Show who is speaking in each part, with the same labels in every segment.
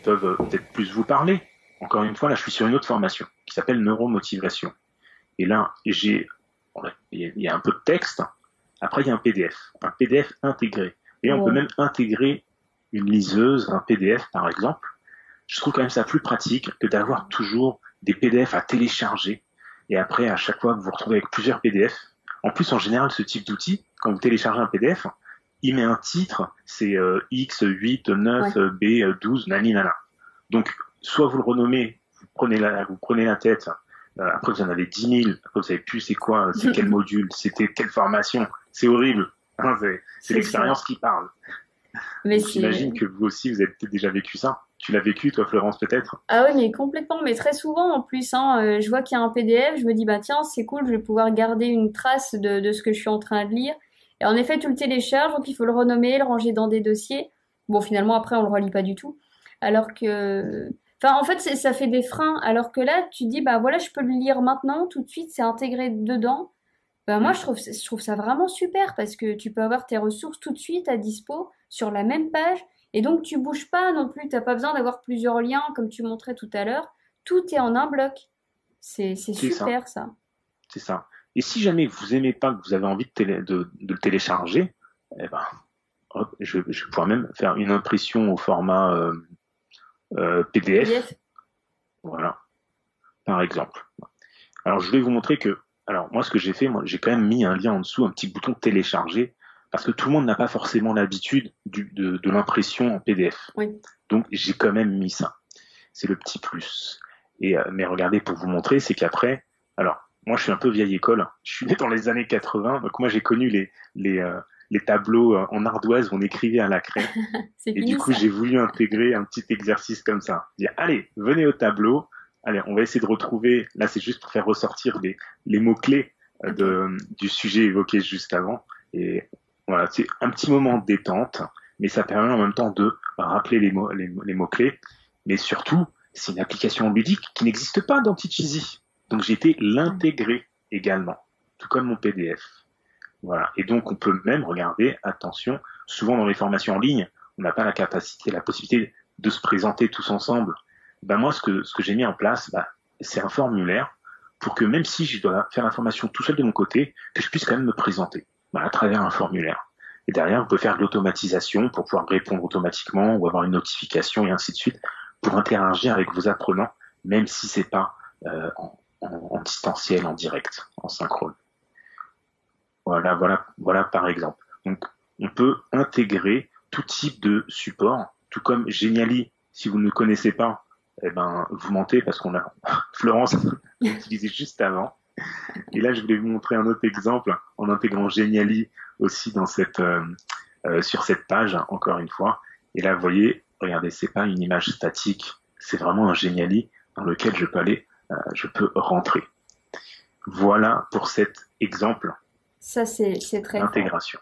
Speaker 1: peuvent peut-être plus vous parler. Encore une fois, là, je suis sur une autre formation qui s'appelle neuromotivation. Et là, il y a un peu de texte. Après, il y a un PDF intégré. Et on peut
Speaker 2: Ouais.
Speaker 1: même intégrer une liseuse, un PDF par exemple. Je trouve quand même ça plus pratique que d'avoir toujours des PDF à télécharger. Et après, à chaque fois, vous vous retrouvez avec plusieurs PDF. En plus, en général, ce type d'outil, quand vous téléchargez un PDF, il met un titre, c'est X8, 9,
Speaker 2: Ouais.
Speaker 1: B12, nani nana. Donc, soit vous le renommez, vous prenez la tête, après vous en avez 10 000, après vous savez plus c'est quoi, c'est quel module, c'était quelle formation, c'est horrible. Hein, c'est
Speaker 2: C'est sûr.
Speaker 1: l'expérience qui parle.
Speaker 2: Mais
Speaker 1: Donc
Speaker 2: c'est...
Speaker 1: j'imagine que vous aussi, vous avez peut-être déjà vécu ça. Tu l'as vécu, toi, Florence, peut-être?
Speaker 2: Ah oui, mais complètement, mais très souvent en plus, hein, je vois qu'il y a un PDF, je me dis, bah tiens, c'est cool, je vais pouvoir garder une trace de ce que je suis en train de lire. Et en effet, tu le télécharges, donc il faut le renommer, le ranger dans des dossiers. Bon, finalement, après, on le relit pas du tout. Alors que... Enfin, en fait, ça fait des freins. Alors que là, tu dis, bah voilà, je peux le lire maintenant, tout de suite, c'est intégré dedans. Bah moi,
Speaker 1: Hmm,
Speaker 2: je trouve ça vraiment super parce que tu peux avoir tes ressources tout de suite à dispo sur la même page et donc tu bouges pas non plus. T'as pas besoin d'avoir plusieurs liens comme tu montrais tout à l'heure. Tout est en un bloc. C'est
Speaker 1: c'est ça,
Speaker 2: super ça.
Speaker 1: c'est ça. Et si jamais vous aimez pas, que vous avez envie de le télécharger, eh ben, hop, je pourrais même faire une impression au format PDF,
Speaker 2: PDF.
Speaker 1: voilà, par exemple. Alors, je vais vous montrer que, alors, moi, ce que j'ai fait, moi, j'ai quand même mis un lien en dessous, un petit bouton télécharger, parce que tout le monde n'a pas forcément l'habitude de l'impression en PDF.
Speaker 2: Oui.
Speaker 1: Donc, j'ai quand même mis ça. C'est le petit plus. Et, mais regardez, pour vous montrer, c'est qu'après, alors, moi, je suis un peu vieille école. Je suis né dans les années 80, donc moi, j'ai connu les tableaux en ardoise où on écrivait à la craie.
Speaker 2: C'est
Speaker 1: Et du
Speaker 2: fini
Speaker 1: coup,
Speaker 2: ça.
Speaker 1: j'ai voulu intégrer un petit exercice comme ça. Dire, allez, venez au tableau. Allez, on va essayer de retrouver. Là, c'est juste pour faire ressortir les mots-clés
Speaker 2: Ok.
Speaker 1: du sujet évoqué juste avant. Et voilà, c'est un petit moment de détente, mais ça permet en même temps de rappeler les mots-clés. Mais surtout, c'est une application ludique qui n'existe pas dans Teacheasy. Donc, j'ai été l'intégrer également, tout comme mon PDF. Voilà. Et donc, on peut même regarder, attention, souvent dans les formations en ligne, on n'a pas la capacité, la possibilité de se présenter tous ensemble. Ben moi, ce que j'ai mis en place, ben, c'est un formulaire pour que même si je dois faire la formation tout seul de mon côté, que je puisse quand même me présenter ben, à travers un formulaire. Et derrière, on peut faire de l'automatisation pour pouvoir répondre automatiquement ou avoir une notification et ainsi de suite pour interagir avec vos apprenants, même si c'est pas en distanciel, en direct, en synchrone. Voilà par exemple. Donc, on peut intégrer tout type de support, tout comme Geniali. Si vous ne le connaissez pas, eh ben, vous mentez parce qu'on a Florence l'a utilisé juste avant. Et là, je voulais vous montrer un autre exemple en intégrant Geniali aussi dans sur cette page, encore une fois. Et là, vous voyez, regardez, c'est pas une image statique, c'est vraiment un Geniali dans lequel je peux rentrer. Voilà pour cet exemple
Speaker 2: Ça c'est très fort.
Speaker 1: d'intégration.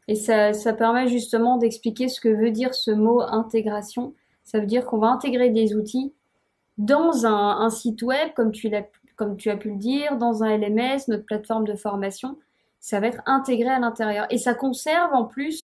Speaker 2: Et ça permet justement d'expliquer ce que veut dire ce mot intégration. Ça veut dire qu'on va intégrer des outils dans un site web, comme tu as pu le dire, dans un LMS, notre plateforme de formation, ça va être intégré à l'intérieur. Et ça conserve en plus